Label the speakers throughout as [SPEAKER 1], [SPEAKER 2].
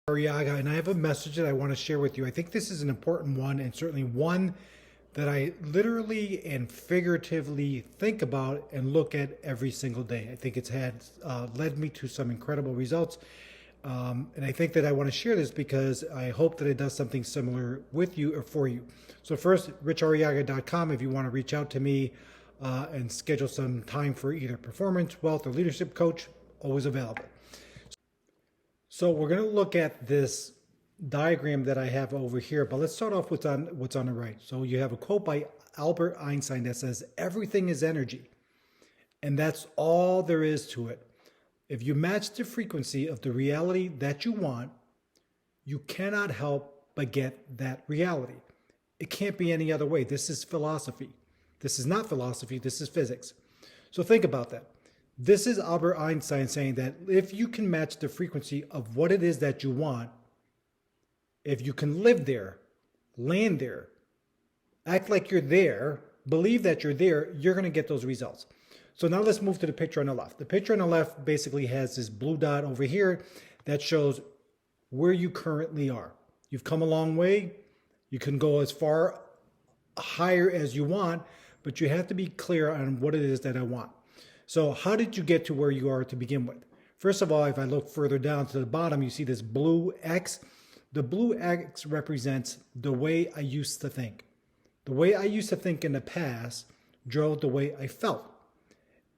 [SPEAKER 1] Arriaga, and I have a message that I want to share with you. I think this is an important one, and certainly one that I literally and figuratively think about and look at every single day. I think it's had led me to some incredible results, and I think that I want to share this because I hope that it does something similar with you or for you. So first, richarriaga.com if you want to reach out to me and schedule some time for either performance, wealth, or leadership coach, always available. So we're going to look at this diagram that I have over here, but let's start off with what's on the right. So you have a quote by Albert Einstein that says, "Everything is energy." And that's all there is to it. If you match the frequency of the reality that you want, you cannot help but get that reality. It can't be any other way. This is philosophy. This is not philosophy, this is physics. So think about that. This is Albert Einstein saying that if you can match the frequency of what it is that you want, if you can live there, land there, act like you're there, believe that you're there, you're going to get those results. So now let's move to the picture on the left. The picture on the left basically has this blue dot over here that shows where you currently are. You've come a long way. You can go as far higher as you want, but you have to be clear on what it is that I want. So how did you get to where you are to begin with? First of all, if I look further down to the bottom, you see this blue X. The blue X represents the way I used to think. The way I used to think in the past drove the way I felt.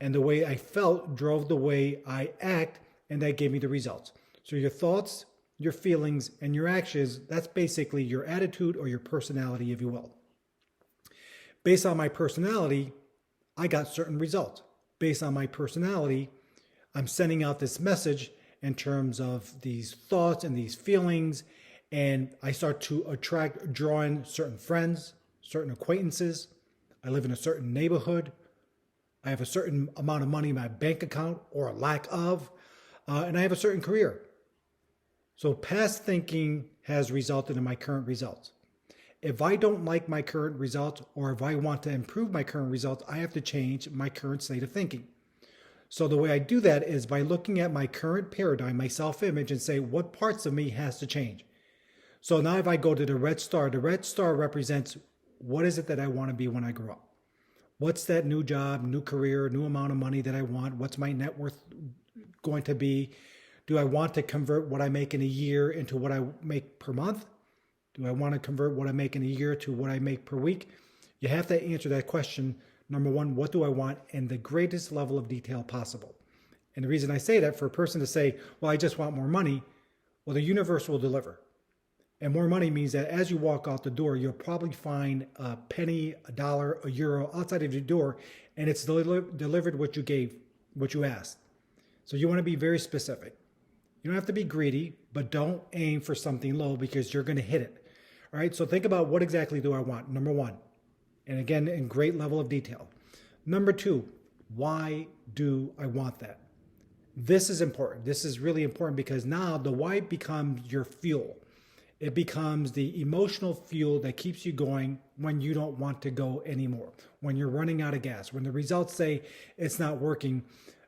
[SPEAKER 1] And the way I felt drove the way I act, and that gave me the results. So your thoughts, your feelings, and your actions, that's basically your attitude or your personality, if you will. Based on my personality, I got certain results. Based on my personality, I'm sending out this message in terms of these thoughts and these feelings, and I start to draw in certain friends, certain acquaintances. I live in a certain neighborhood. I have a certain amount of money in my bank account or a lack of, and I have a certain career. So past thinking has resulted in my current results. If I don't like my current results, or if I want to improve my current results, I have to change my current state of thinking. So the way I do that is by looking at my current paradigm, my self-image, and say, what parts of me has to change? So now if I go to the red star represents what is it that I want to be when I grow up? What's that new job, new career, new amount of money that I want? What's my net worth going to be? Do I want to convert what I make in a year into what I make per month? Do I want to convert what I make in a year to what I make per week? You have to answer that question. Number one, what do I want in the greatest level of detail possible? And the reason I say that, for a person to say, well, I just want more money, well, the universe will deliver. And more money means that as you walk out the door, you'll probably find a penny, a dollar, a euro outside of your door, and it's delivered what you gave, what you asked. So you want to be very specific. You don't have to be greedy, but don't aim for something low because you're going to hit it. All right, so think about what exactly do I want, number one. And again, in great level of detail. Number two, why do I want that? This is important. This is really important because now the why becomes your fuel. It becomes the emotional fuel that keeps you going when you don't want to go anymore, when you're running out of gas, when the results say it's not working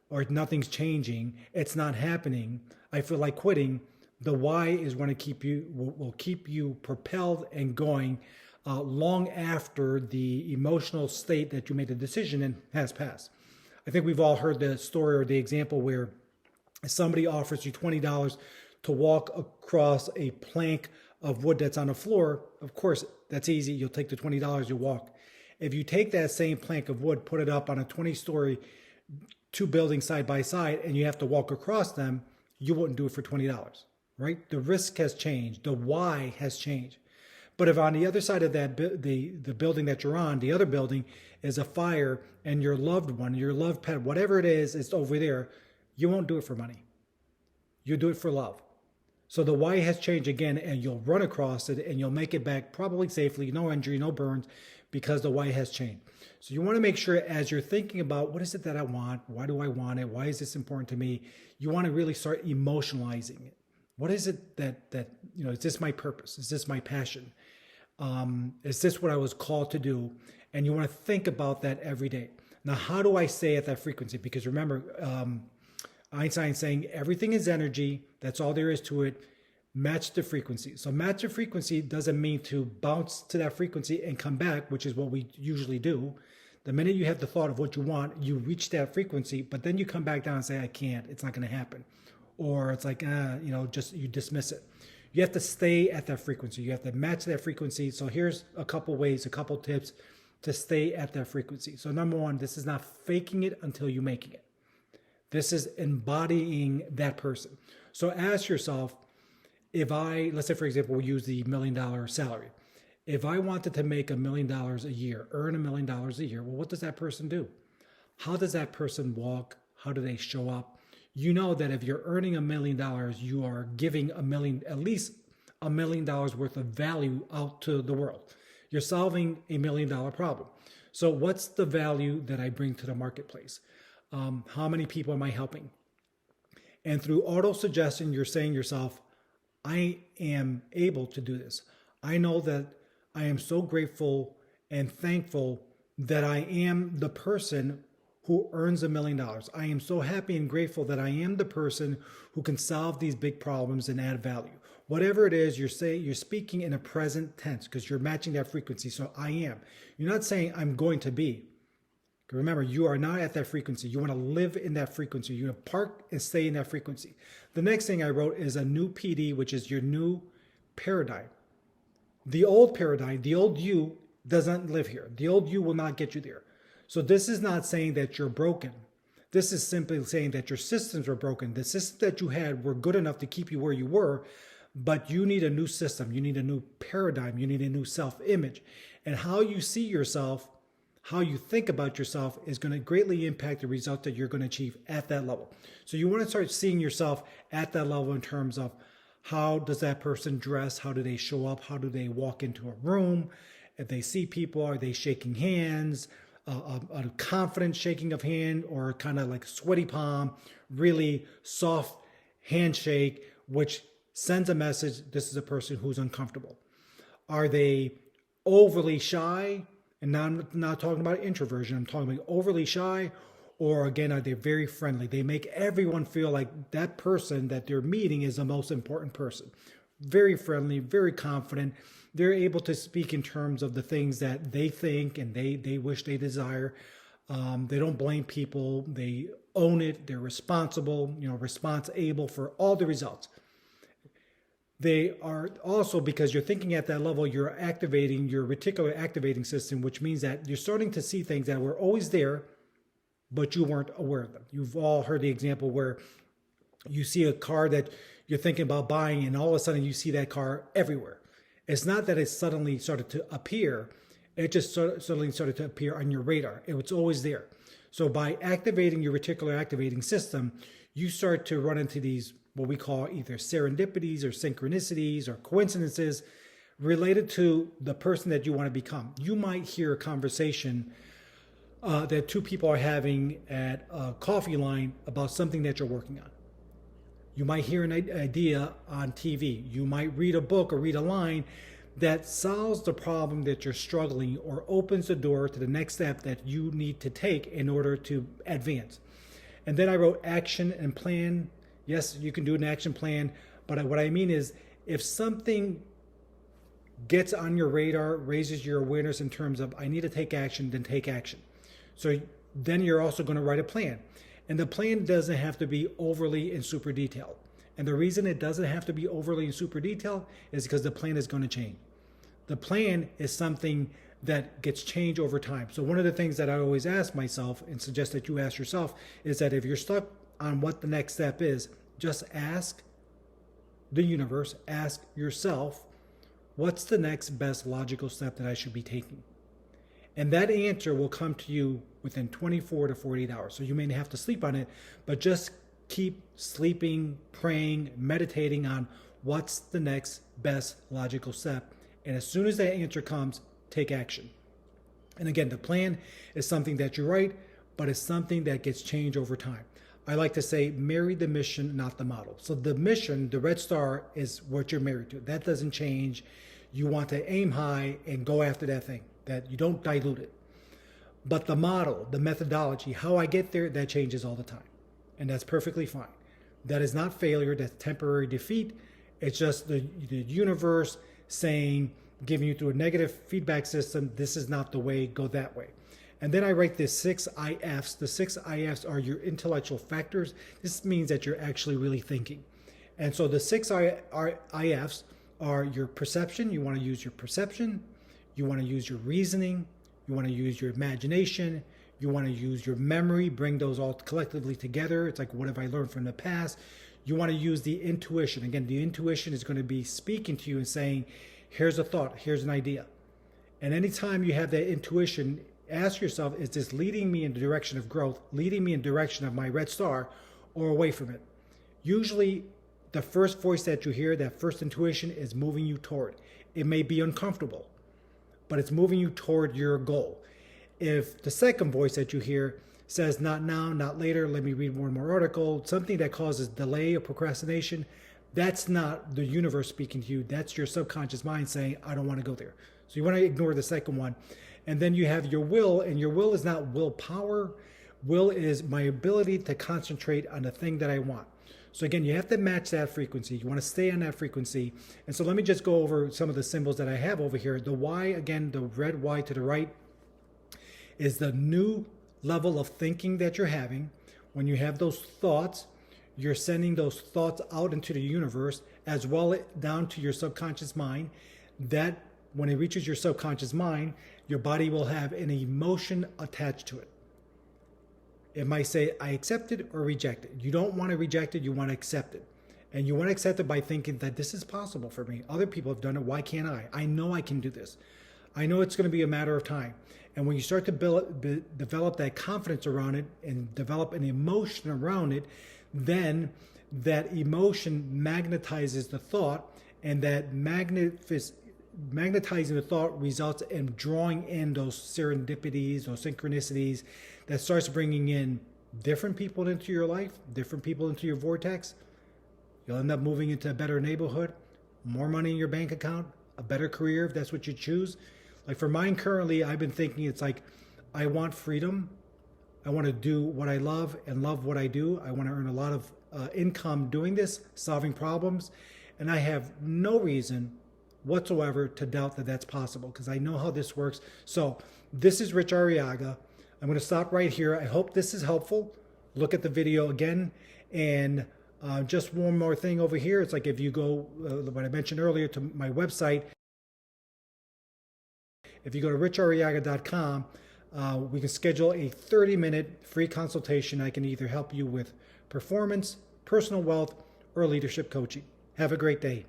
[SPEAKER 1] or nothing's changing, it's not happening, I feel like quitting. The why is going to will keep you propelled and going long after the emotional state that you made the decision in has passed. I think we've all heard the story or the example where somebody offers you $20 to walk across a plank of wood that's on the floor. Of course, that's easy. You'll take the $20, you walk. If you take that same plank of wood, put it up on a 20-story, two buildings side by side, and you have to walk across them, you wouldn't do it for $20. Right? The risk has changed. The why has changed. But if on the other side of that, the building that you're on, the other building is a fire and your loved one, your loved pet, whatever it is over there, you won't do it for money. You'll do it for love. So the why has changed again, and you'll run across it and you'll make it back probably safely, no injury, no burns, because the why has changed. So you want to make sure as you're thinking about what is it that I want? Why do I want it? Why is this important to me? You want to really start emotionalizing it. What is it that is this my purpose? Is this my passion? Is this what I was called to do? And you want to think about that every day. Now, how do I stay at that frequency? Because remember, Einstein saying everything is energy. That's all there is to it. Match the frequency. So match the frequency doesn't mean to bounce to that frequency and come back, which is what we usually do. The minute you have the thought of what you want, you reach that frequency, but then you come back down and say, I can't, it's not going to happen. Or it's like, just you dismiss it. You have to stay at that frequency. You have to match that frequency. So here's a couple ways, a couple tips to stay at that frequency. So number one, this is not faking it until you're making it. This is embodying that person. So ask yourself, let's say, for example, we use the $1 million salary. If I wanted to make $1 million a year, earn $1 million a year, well, what does that person do? How does that person walk? How do they show up? You know that if you're earning $1 million, you are giving at least $1 million worth of value out to the world. You're solving a $1 million problem. So what's the value that I bring to the marketplace? How many people am I helping? And through auto-suggestion, you're saying to yourself, I am able to do this. I know that I am so grateful and thankful that I am the person who earns $1 million. I am so happy and grateful that I am the person who can solve these big problems and add value. Whatever it is, you're speaking in a present tense because you're matching that frequency. So I am. You're not saying I'm going to be. Remember, you are not at that frequency. You want to live in that frequency. You want to park and stay in that frequency. The next thing I wrote is a new PD, which is your new paradigm. The old paradigm, the old you, doesn't live here. The old you will not get you there. So this is not saying that you're broken. This is simply saying that your systems were broken. The systems that you had were good enough to keep you where you were, but you need a new system. You need a new paradigm. You need a new self-image. And how you see yourself, how you think about yourself is going to greatly impact the result that you're going to achieve at that level. So you want to start seeing yourself at that level in terms of how does that person dress? How do they show up? How do they walk into a room? If they see people, are they shaking hands? A confident shaking of hand, or kind of like sweaty palm, really soft handshake, which sends a message, this is a person who's uncomfortable. Are they overly shy? And now I'm not talking about introversion, I'm talking about overly shy, or again, are they very friendly? They make everyone feel like that person that they're meeting is the most important person. Very friendly, very confident. They're able to speak in terms of the things that they think and they wish they desire. They don't blame people. They own it. They're responsible, responsible for all the results. They are also, because you're thinking at that level, you're activating your reticular activating system, which means that you're starting to see things that were always there, but you weren't aware of them. You've all heard the example where you see a car that you're thinking about buying and all of a sudden you see that car everywhere. It's not that it suddenly started to appear. It just suddenly started to appear on your radar. It was always there. So by activating your reticular activating system, you start to run into these, what we call either serendipities or synchronicities or coincidences related to the person that you want to become. You might hear a conversation that two people are having at a coffee line about something that you're working on. You might hear an idea on TV. You might read a book or read a line that solves the problem that you're struggling or opens the door to the next step that you need to take in order to advance. And then I wrote action and plan. Yes, you can do an action plan, but what I mean is if something gets on your radar, raises your awareness in terms of I need to take action, then take action. So then you're also going to write a plan. And the plan doesn't have to be overly and super detailed. And the reason it doesn't have to be overly and super detailed is because the plan is going to change. The plan is something that gets changed over time. So one of the things that I always ask myself and suggest that you ask yourself is that if you're stuck on what the next step is, just ask the universe, ask yourself, what's the next best logical step that I should be taking? And that answer will come to you within 24 to 48 hours. So you may have to sleep on it, but just keep sleeping, praying, meditating on what's the next best logical step. And as soon as that answer comes, take action. And again, the plan is something that you write, but it's something that gets changed over time. I like to say, marry the mission, not the model. So the mission, the red star, is what you're married to. That doesn't change. You want to aim high and go after that thing, that you don't dilute it. But the model, the methodology, how I get there, that changes all the time. And that's perfectly fine. That is not failure, that's temporary defeat. It's just the universe saying, giving you through a negative feedback system, this is not the way, go that way. And then I write the 6 IFs. The 6 IFs are your intellectual factors. This means that you're actually really thinking. And so the 6 IFs are your perception. You want to use your perception. You want to use your reasoning. You want to use your imagination. You want to use your memory, bring those all collectively together. It's like, what have I learned from the past? You want to use the intuition. Again, the intuition is going to be speaking to you and saying, here's a thought, here's an idea. And anytime you have that intuition, ask yourself, is this leading me in the direction of growth, leading me in the direction of my red star, or away from it? Usually, the first voice that you hear, that first intuition, is moving you toward. It may be uncomfortable, but it's moving you toward your goal. If the second voice that you hear says, not now, not later, let me read one more article, something that causes delay or procrastination, that's not the universe speaking to you. That's your subconscious mind saying, I don't want to go there. So you want to ignore the second one. And then you have your will, and your will is not willpower. Will is my ability to concentrate on the thing that I want. So again, you have to match that frequency. You want to stay on that frequency. And so let me just go over some of the symbols that I have over here. The Y, again, the red Y to the right, is the new level of thinking that you're having. When you have those thoughts, you're sending those thoughts out into the universe, as well down to your subconscious mind. That when it reaches your subconscious mind, your body will have an emotion attached to it. It might say, I accept it or reject it. You don't want to reject it, you want to accept it. And you want to accept it by thinking that this is possible for me. Other people have done it, why can't I? I know I can do this. I know it's going to be a matter of time. And when you start to develop that confidence around it and develop an emotion around it, then that emotion magnetizes the thought, and that magnetizing the thought results in drawing in those serendipities, those synchronicities that starts bringing in different people into your life, different people into your vortex. You'll end up moving into a better neighborhood, more money in your bank account, a better career if that's what you choose. Like for mine currently, I've been thinking it's like, I want freedom. I want to do what I love and love what I do. I want to earn a lot of income doing this, solving problems. And I have no reason whatsoever to doubt that that's possible because I know how this works. So this is Rich Arriaga. I'm going to stop right here. I hope this is helpful. Look at the video again. And just one more thing over here. It's like if you go, what I mentioned earlier, to my website, if you go to richarriaga.com, we can schedule a 30-minute free consultation. I can either help you with performance, personal wealth, or leadership coaching. Have a great day.